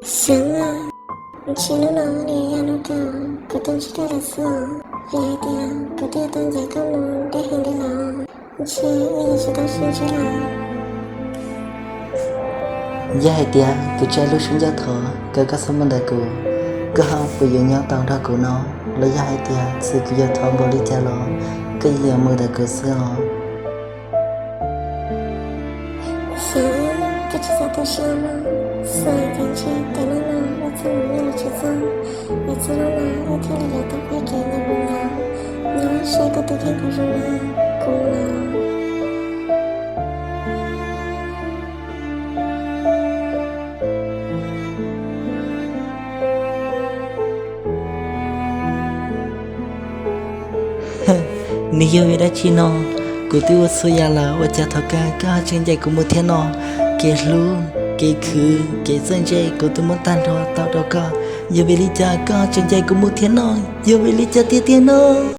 想啊，记录了你要那个，可等起来的事，别点，可点等在高楼的很的了，且一直到睡着了。Dài tia, cứ chạy lúc xuống gió thở, cứ có sống bằng đời cụ. Cứ họ bây giờ nhau tàu ra cụ nó, lấy dài tia, sự cứ gió thở bỏ đi cha lo, cứ giờ mơ đời cụ xưa lo. 想啊，这只在都是吗？所以感觉对了呢，我怎么没有去做？我做了呢，我听了也都会给你不了，那谁都得看个什么哭了。你以为đã chi nó, cụ tiêu số ya là, và cha thọ ca có chân dây của một thiên nó, kể luôn, kể khứ, kể chân dây của tôi muốn tan rồi tao đâu có, giờ về lý cha có chân dây của một thiên nó, giờ về lý cha tiếc nó.